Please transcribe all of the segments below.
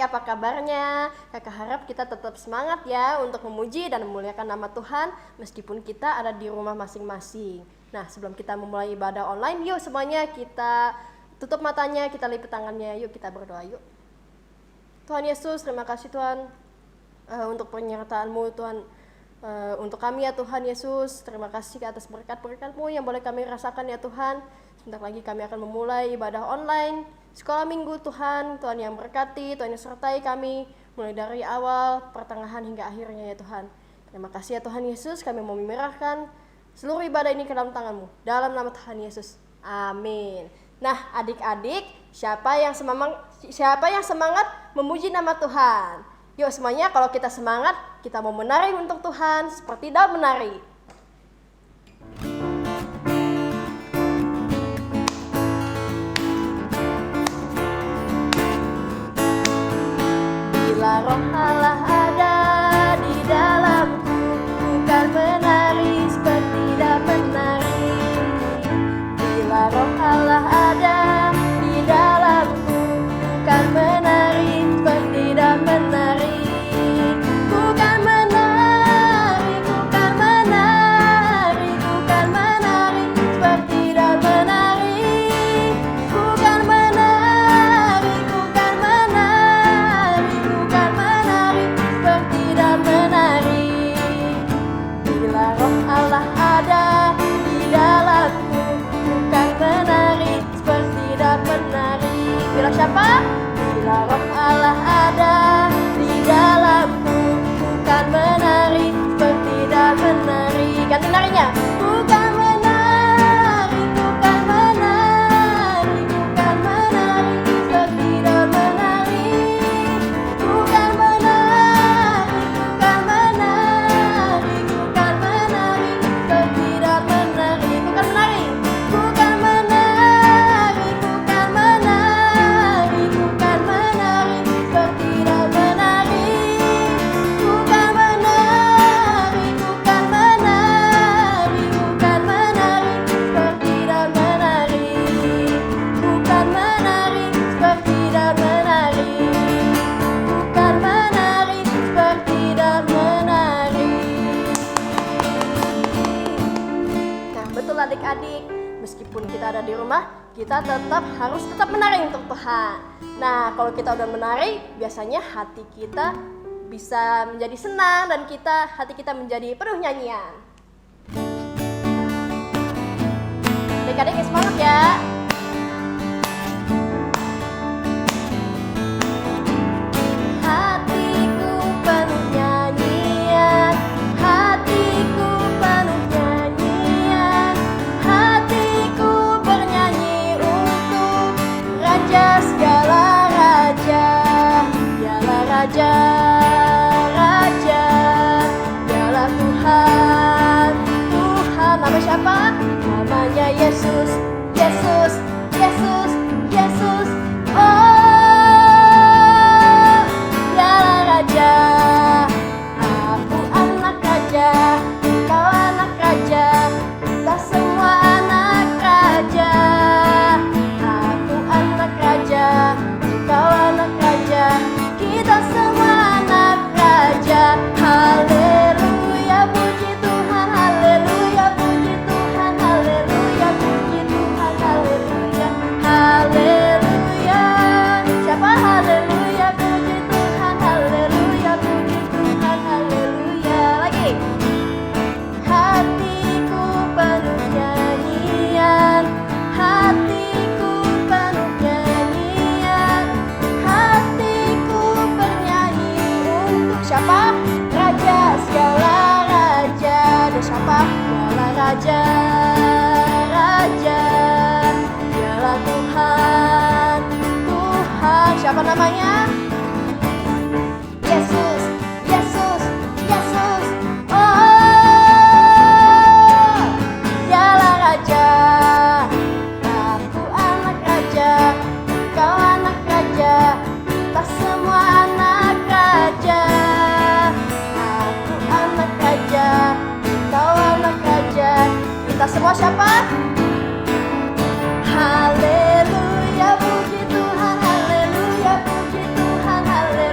apa kabarnya? Kakak harap kita tetap semangat ya untuk memuji dan memuliakan nama Tuhan meskipun kita ada di rumah masing-masing. Nah, sebelum kita memulai ibadah online, yuk semuanya kita tutup matanya, kita lipat tangannya, yuk kita berdoa yuk. Tuhan Yesus, terima kasih Tuhan untuk penyertaan-Mu Tuhan. Untuk kami ya Tuhan Yesus, terima kasih atas berkat-berkat-Mu yang boleh kami rasakan ya Tuhan. Sebentar lagi kami akan memulai ibadah online, sekolah minggu Tuhan, Tuhan yang berkati, Tuhan yang sertai kami, mulai dari awal, pertengahan hingga akhirnya ya Tuhan. Terima kasih ya Tuhan Yesus, kami mau menyerahkan seluruh ibadah ini ke dalam tangan-Mu, dalam nama Tuhan Yesus, amin. Nah adik-adik, siapa yang semangat memuji nama Tuhan? Yuk semuanya kalau kita semangat, kita mau menari untuk Tuhan seperti dalam menari. Bila Roh Allah ada di dalamku, bukan menari seperti dalam menari. Bila Roh Allah ada di dalamku, bukan menari seperti dalam menari. Bila siapa? Bila Roh Allah ada di dalamku, bukan menari seperti dalam menari. Ganti narinya. Bukan menari, bukan menari, bukan menari seperti dalam menari. Bukan menari, bukan menari, bukan menari seperti dalam menari. Bukan menari. Bukan menari, bukan menari, bukan menari seperti dalam menari. Bukan menari, bukan menari, bukan menari seperti dalam menari. Bukan menari seperti dalam menari. Bukan menari seperti dalam menari. Nah, betul adik-adik, meskipun kita ada di rumah, kita harus tetap menari untuk Tuhan. Nah, kalau kita udah menari, biasanya hati kita bisa menjadi senang dan hati kita menjadi penuh nyanyian. Adik-adik semangat ya. Hatiku penuh nyanyian, hatiku penuh nyanyian, hatiku bernyanyi untuk Raja segala raja, dialah Raja, Raja, dialah Tuhan, Tuhan. Nama siapa? Namanya Yesus, Yesus, Yesus, Yesus. Oh, dialah Raja. Aku anak raja, kau anak raja, kita semua anak raja. Aku anak raja, kau anak raja, kita semua anak raja. Haleluya, puji Tuhan, haleluya, puji Tuhan, haleluya, puji Tuhan, haleluya, haleluya. Siapa? Haleluya, puji Tuhan, haleluya, puji Tuhan, haleluya. Lagi. Hatiku penuh nyanyian, hatiku penuh nyanyian, hatiku bernyanyi untuk siapa? Raja segala raja. Dan siapa? Dialah Raja, Raja, dialah Tuhan, Tuhan. Siapa namanya? Yesus, Yesus, Yesus. Oh, dialah Raja. Aku anak raja, kau anak raja, kita semua anak raja. Aku anak raja, kau anak raja, kita semua siapa? Haleluya, puji Tuhan, haleluya, puji Tuhan, haleluya.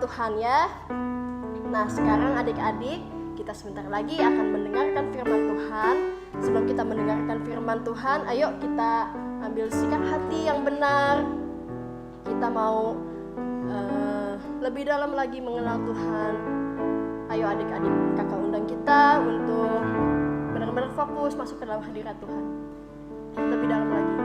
Tuhan ya. Nah, sekarang adik-adik, kita sebentar lagi akan mendengarkan firman Tuhan. Sebelum kita mendengarkan firman Tuhan, ayo kita ambil sikap hati yang benar. Kita mau lebih dalam lagi mengenal Tuhan. Ayo adik-adik, kakak undang kita untuk benar-benar fokus masuk ke dalam hadirat Tuhan. Lebih dalam lagi.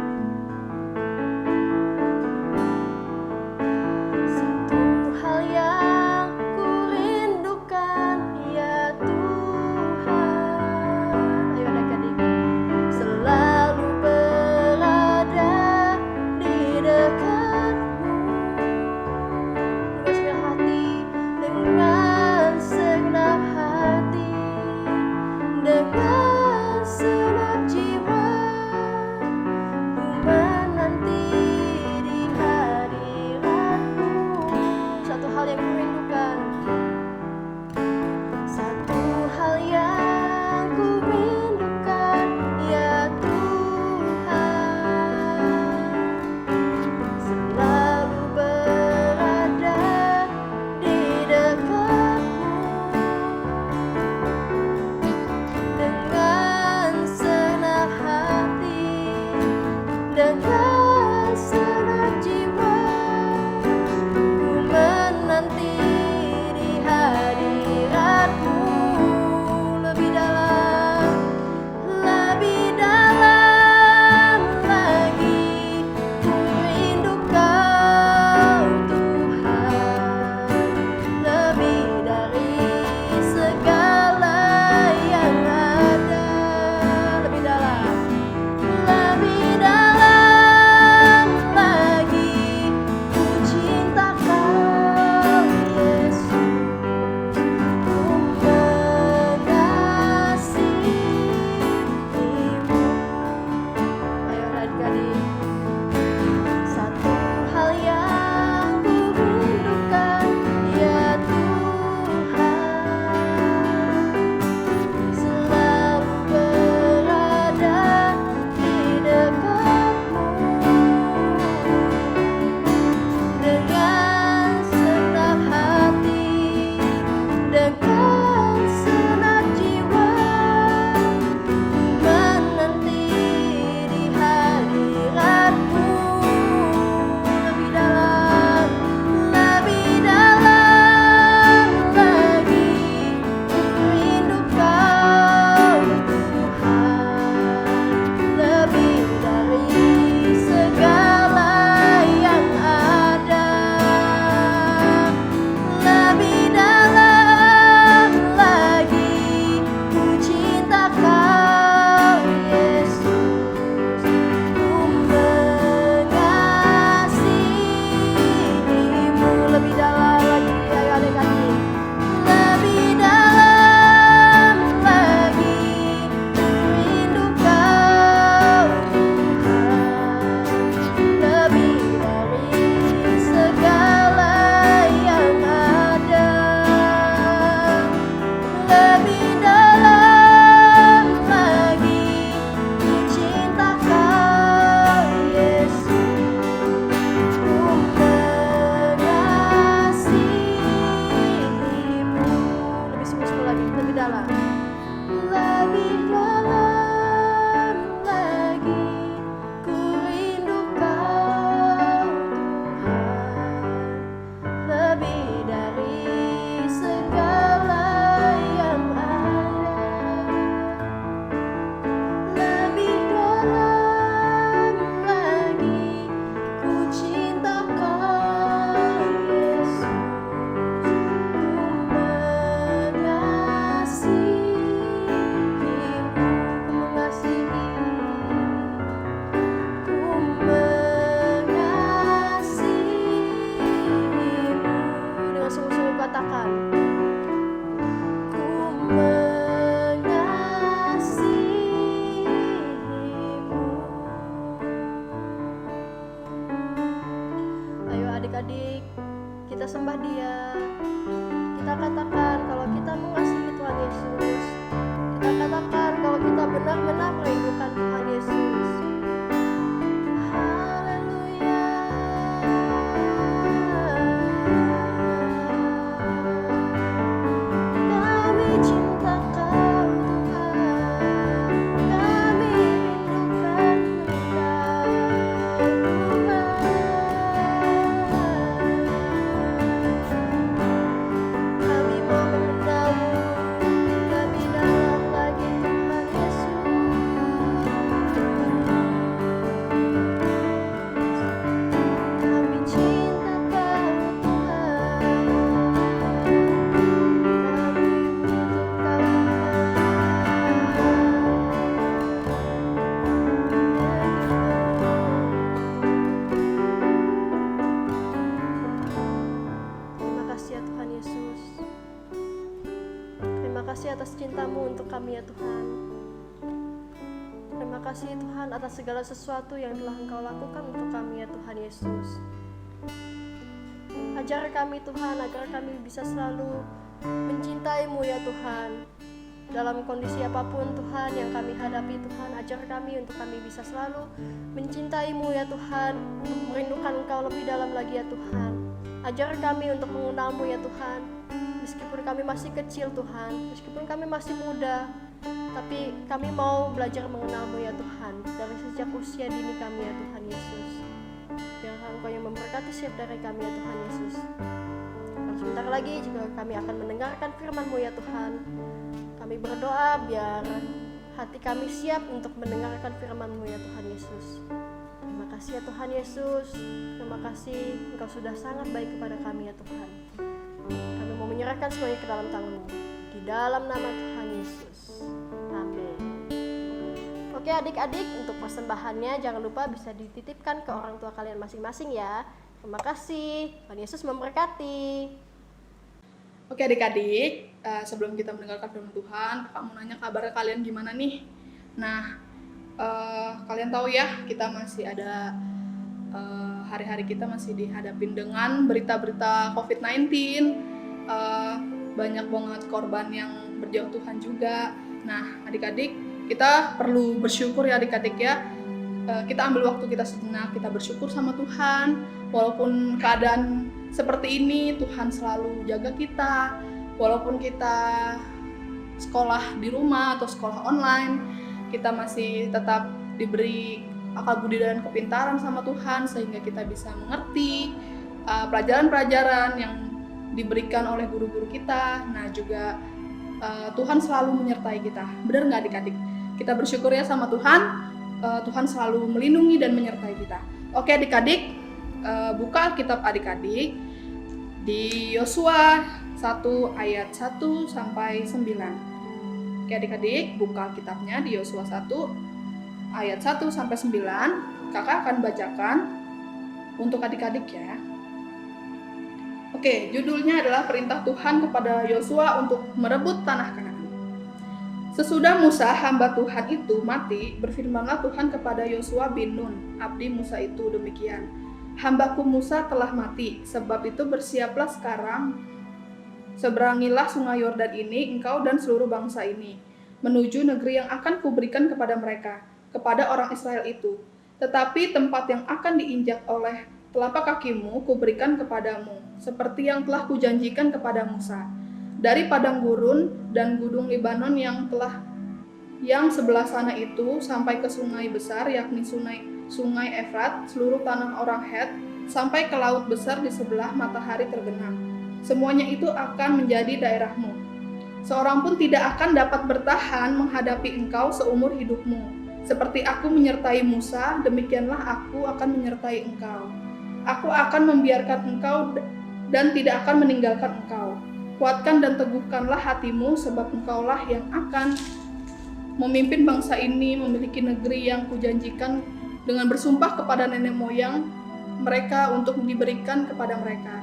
Satu hal yang ku rindukan ya Tuhan. Ayo adik-adik, selalu berada di dekatmu dengan segenap hati, dengan segenap jiwa, kami ya Tuhan. Terima kasih Tuhan atas segala sesuatu yang telah Engkau lakukan untuk kami ya Tuhan Yesus. Ajar kami Tuhan agar kami bisa selalu mencintai-Mu ya Tuhan. Dalam kondisi apapun Tuhan yang kami hadapi Tuhan, ajar kami untuk kami bisa selalu mencintai-Mu ya Tuhan, untuk merindukan Engkau lebih dalam lagi ya Tuhan. Ajar kami untuk mengenal-Mu ya Tuhan, meskipun kami masih kecil Tuhan, meskipun kami masih muda, tapi kami mau belajar mengenal-Mu ya Tuhan, dari sejak usia dini kami ya Tuhan Yesus. Biarlah Engkau yang memberkati setiap dari kami ya Tuhan Yesus. Dan sebentar lagi juga kami akan mendengarkan firman-Mu ya Tuhan. Kami berdoa biar hati kami siap untuk mendengarkan firman-Mu ya Tuhan Yesus. Terima kasih ya Tuhan Yesus. Terima kasih Engkau sudah sangat baik kepada kami ya Tuhan. Kami mau menyerahkan semuanya ke dalam tangan-Mu. Di dalam nama Tuhan Yesus. Amin. Oke adik-adik, untuk persembahannya jangan lupa bisa dititipkan ke orang tua kalian masing-masing ya. Terima kasih. Tuhan Yesus memberkati. Oke adik-adik, sebelum kita mendengarkan firman Tuhan, kakak mau nanya kabar kalian gimana nih? Nah, kalian tahu ya, kita masih ada hari-hari kita masih dihadapin dengan berita-berita COVID-19, banyak banget korban yang berjauh Tuhan juga. Nah, adik-adik, kita perlu bersyukur ya adik-adik ya. Kita ambil waktu kita sejenak, kita bersyukur sama Tuhan, walaupun keadaan seperti ini, Tuhan selalu jaga kita. Walaupun kita sekolah di rumah atau sekolah online, kita masih tetap diberi akal budi dan kepintaran sama Tuhan, sehingga kita bisa mengerti pelajaran-pelajaran yang diberikan oleh guru-guru kita. Nah juga Tuhan selalu menyertai kita. Benar nggak adik-adik? Kita bersyukur ya sama Tuhan. Tuhan selalu melindungi dan menyertai kita. Oke adik-adik, buka Alkitab adik-adik di Yosua 1 ayat 1 sampai 9. Oke adik-adik, buka Alkitabnya di Yosua 1 ayat 1 sampai 9. Kakak akan bacakan untuk adik-adik ya. Oke, judulnya adalah perintah Tuhan kepada Yosua untuk merebut tanah Kanaan. Sesudah Musa hamba Tuhan itu mati, berfirmanlah Tuhan kepada Yosua bin Nun, abdi Musa itu demikian. Hambaku Musa telah mati, sebab itu bersiaplah sekarang, seberangilah sungai Yordan ini, engkau dan seluruh bangsa ini, menuju negeri yang akan kuberikan kepada mereka, kepada orang Israel itu. Tetapi tempat yang akan diinjak oleh telapak kakimu kuberikan kepadamu, seperti yang telah kujanjikan kepada Musa. Dari padang gurun dan gunung Libanon yang sebelah sana itu sampai ke sungai besar, yakni sungai Efrat, seluruh tanah orang Het, sampai ke laut besar di sebelah matahari terbenam. Semuanya itu akan menjadi daerahmu. Seorang pun tidak akan dapat bertahan menghadapi engkau seumur hidupmu. Seperti aku menyertai Musa, demikianlah aku akan menyertai engkau. Aku akan membiarkan engkau dan tidak akan meninggalkan engkau. Kuatkan dan teguhkanlah hatimu, sebab engkaulah yang akan memimpin bangsa ini memiliki negeri yang kujanjikan dengan bersumpah kepada nenek moyang mereka untuk diberikan kepada mereka.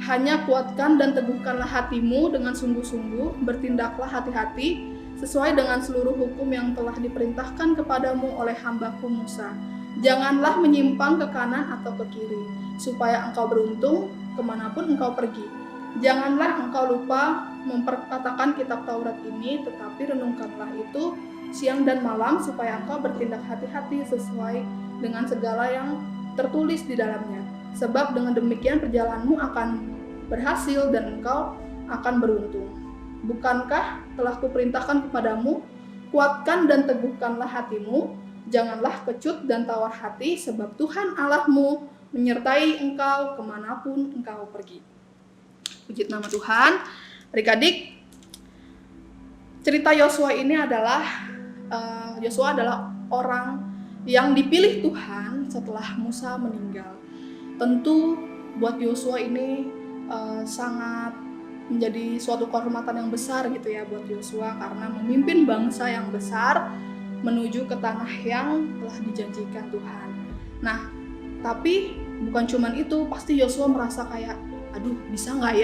Hanya kuatkan dan teguhkanlah hatimu dengan sungguh-sungguh, bertindaklah hati-hati sesuai dengan seluruh hukum yang telah diperintahkan kepadamu oleh hambaku Musa. Janganlah menyimpang ke kanan atau ke kiri, supaya engkau beruntung kemanapun engkau pergi. Janganlah engkau lupa memperkatakan kitab Taurat ini, tetapi renungkanlah itu siang dan malam, supaya engkau bertindak hati-hati sesuai dengan segala yang tertulis di dalamnya. Sebab dengan demikian perjalananmu akan berhasil dan engkau akan beruntung. Bukankah telah kuperintahkan kepadamu, kuatkan dan teguhkanlah hatimu, janganlah kecut dan tawar hati, sebab Tuhan Allahmu menyertai engkau kemanapun engkau pergi. Puji nama Tuhan. Adik-adik, cerita Yosua ini adalah Yosua adalah orang yang dipilih Tuhan setelah Musa meninggal. Tentu buat Yosua ini sangat menjadi suatu kehormatan yang besar gitu ya buat Yosua, karena memimpin bangsa yang besar menuju ke tanah yang telah dijanjikan Tuhan. Nah, tapi bukan cuman itu, pasti Yosua merasa kayak, aduh bisa nggak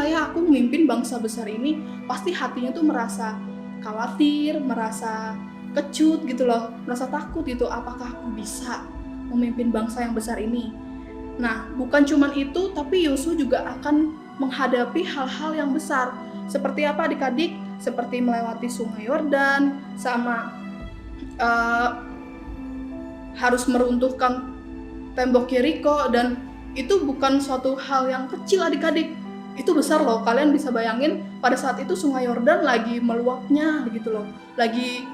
ya aku memimpin bangsa besar ini. Pasti hatinya tuh merasa khawatir, merasa kecut gitu loh, merasa takut gitu, apakah aku bisa memimpin bangsa yang besar ini. Nah, bukan cuma itu, tapi Yosua juga akan menghadapi hal-hal yang besar. Seperti apa adik-adik? Seperti melewati sungai Yordan, sama harus meruntuhkan tembok Yeriko, dan itu bukan suatu hal yang kecil adik-adik. Itu besar loh, kalian bisa bayangin pada saat itu sungai Yordan lagi meluapnya gitu loh. Lagi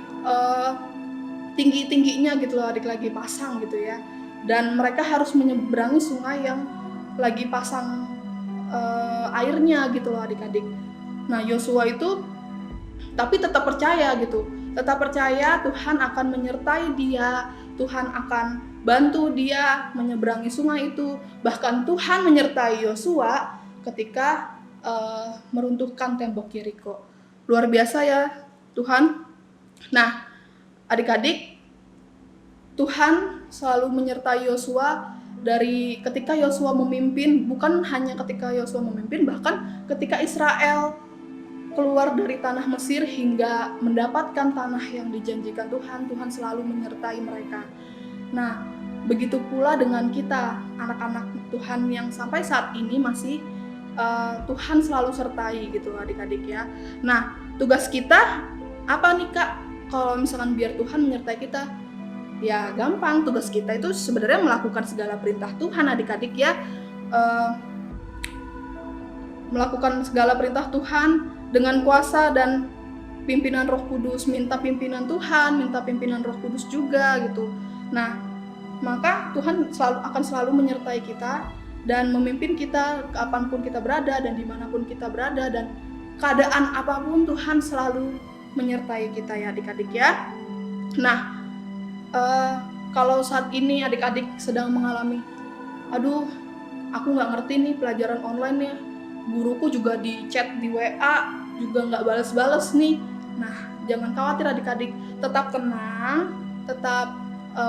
tinggi-tingginya gitu loh adik, lagi pasang gitu ya. Dan mereka harus menyeberangi sungai yang lagi pasang airnya gitu loh adik-adik. Nah, Yosua itu tapi tetap percaya gitu. Tetap percaya Tuhan akan menyertai dia, Tuhan akan bantu dia menyeberangi sungai itu. Bahkan Tuhan menyertai Yosua ketika meruntuhkan tembok Yeriko. Luar biasa ya Tuhan. Nah, adik-adik, Tuhan selalu menyertai Yosua dari ketika Yosua memimpin, bukan hanya ketika Yosua memimpin, bahkan ketika Israel keluar dari tanah Mesir hingga mendapatkan tanah yang dijanjikan Tuhan, Tuhan selalu menyertai mereka. Nah, begitu pula dengan kita, anak-anak Tuhan yang sampai saat ini masih Tuhan selalu sertai gitu adik-adik ya. Nah, tugas kita apa nih Kak? Kalau misalkan biar Tuhan menyertai kita, ya gampang. Tugas kita itu sebenarnya melakukan segala perintah Tuhan adik-adik ya. Melakukan segala perintah Tuhan dengan kuasa dan pimpinan Roh Kudus, minta pimpinan Tuhan, minta pimpinan Roh Kudus juga gitu. Nah, maka Tuhan akan selalu menyertai kita dan memimpin kita kapanpun kita berada dan dimanapun kita berada, dan keadaan apapun Tuhan selalu menyertai kita ya adik-adik ya. Nah, kalau saat ini adik-adik sedang mengalami, aduh aku nggak ngerti nih pelajaran online nya, guruku juga di chat di WA juga nggak balas-balas nih. Nah, jangan khawatir adik-adik, tetap tenang, tetap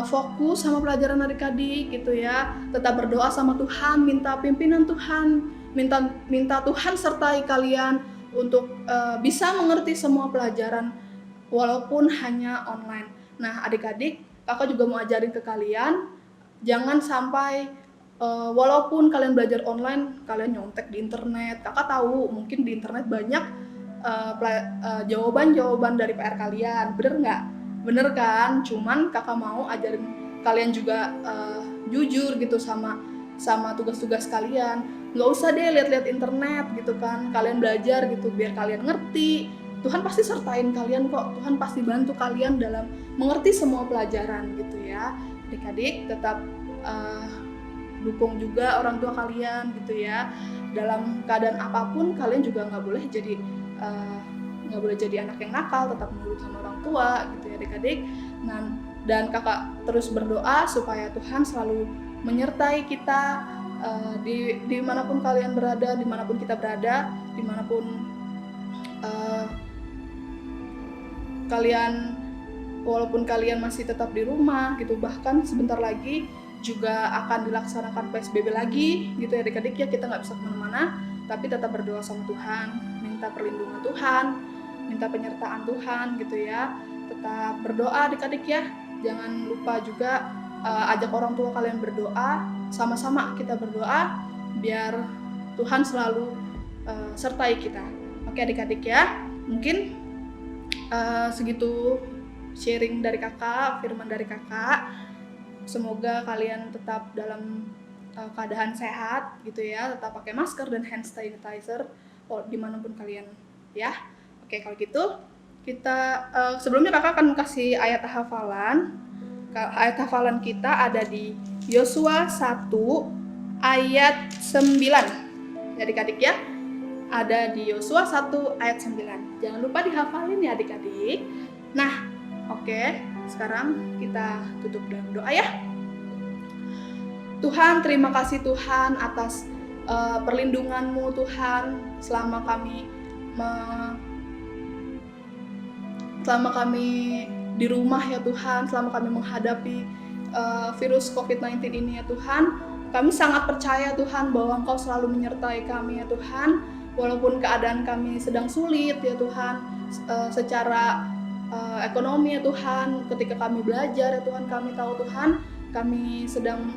fokus sama pelajaran adik-adik gitu ya. Tetap berdoa sama Tuhan, minta pimpinan Tuhan, minta Tuhan sertai kalian untuk bisa mengerti semua pelajaran walaupun hanya online. Nah, adik-adik, kakak juga mau ajarin ke kalian, jangan sampai walaupun kalian belajar online, kalian nyontek di internet. Kakak tahu mungkin di internet banyak jawaban-jawaban dari PR kalian, bener nggak? Bener kan? Cuman kakak mau ajarin kalian juga jujur gitu sama tugas-tugas kalian. Nggak usah deh lihat-lihat internet gitu kan. Kalian belajar gitu biar kalian ngerti. Tuhan pasti sertain kalian kok. Tuhan pasti bantu kalian dalam mengerti semua pelajaran gitu ya. Adik-adik tetap dukung juga orang tua kalian gitu ya. Dalam keadaan apapun kalian juga nggak boleh jadi anak yang nakal, tetap nurut sama orang tua gitu ya adik-adik. Nah, dan kakak terus berdoa supaya Tuhan selalu menyertai kita dimanapun kalian berada, dimanapun kita berada, dimanapun kalian, walaupun kalian masih tetap di rumah gitu, bahkan sebentar lagi juga akan dilaksanakan PSBB lagi gitu ya adik-adik ya. Kita nggak bisa kemana-mana, tapi tetap berdoa sama Tuhan, minta perlindungan Tuhan, minta penyertaan Tuhan gitu ya. Tetap berdoa adik-adik ya. Jangan lupa juga ajak orang tua kalian berdoa, sama-sama kita berdoa biar Tuhan selalu sertai kita. Oke adik-adik ya, mungkin segitu sharing dari kakak, firman dari kakak. Semoga kalian tetap dalam keadaan sehat gitu ya, tetap pakai masker dan hand sanitizer dimanapun kalian ya. Oke, kalau gitu kita sebelumnya kakak akan kasih ayat hafalan. Ayat hafalan kita ada di Yosua 1 ayat 9 ya adik-adik ya. Ada di Yosua 1 ayat 9. Jangan lupa dihafalin ya adik-adik. Nah, oke, sekarang kita tutup dalam doa ya. Tuhan, terima kasih Tuhan atas perlindungan-Mu Tuhan selama kami di rumah ya Tuhan, selama kami menghadapi virus COVID-19 ini ya Tuhan. Kami sangat percaya Tuhan bahwa Engkau selalu menyertai kami ya Tuhan. Walaupun keadaan kami sedang sulit ya Tuhan, secara ekonomi ya Tuhan. Ketika kami belajar ya Tuhan, kami tahu Tuhan kami sedang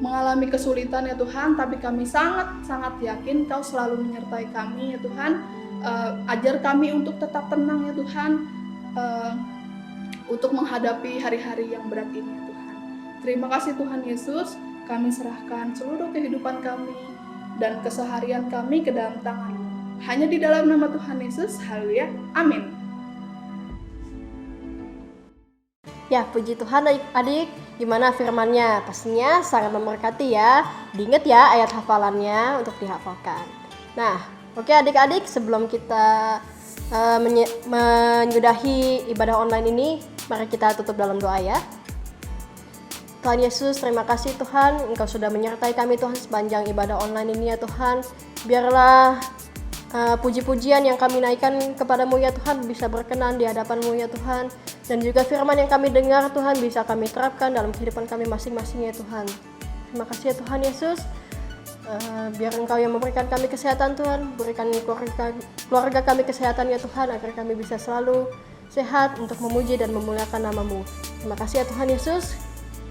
mengalami kesulitan ya Tuhan, tapi kami sangat yakin Kau selalu menyertai kami ya Tuhan. Ajar kami untuk tetap tenang ya Tuhan, untuk menghadapi hari-hari yang berat ini ya Tuhan. Terima kasih Tuhan Yesus, kami serahkan seluruh kehidupan kami dan keseharian kami ke dalam tangan-Mu. Hanya di dalam nama Tuhan Yesus, haleluya, amin. Ya, puji Tuhan adik-adik, gimana firman-Nya? Pastinya sangat memberkati ya. Diingat ya ayat hafalannya untuk dihafalkan. Nah, oke adik-adik, sebelum kita menyudahi ibadah online ini, mari kita tutup dalam doa ya. Tuhan Yesus, terima kasih Tuhan, Engkau sudah menyertai kami Tuhan sepanjang ibadah online ini ya Tuhan. Biarlah puji-pujian yang kami naikkan kepadamu ya Tuhan bisa berkenan di hadapan-Mu ya Tuhan. Dan juga firman yang kami dengar Tuhan bisa kami terapkan dalam kehidupan kami masing-masing ya Tuhan. Terima kasih ya Tuhan Yesus. Biar Engkau yang memberikan kami kesehatan Tuhan, berikan keluarga kami kesehatan ya Tuhan, agar kami bisa selalu sehat untuk memuji dan memuliakan nama-Mu. Terima kasih ya Tuhan Yesus.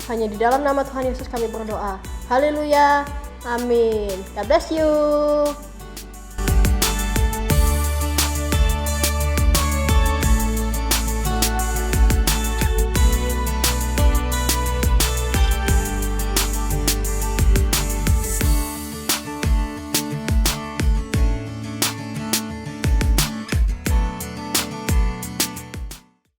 Hanya di dalam nama Tuhan Yesus kami berdoa. Haleluya. Amin. God bless you.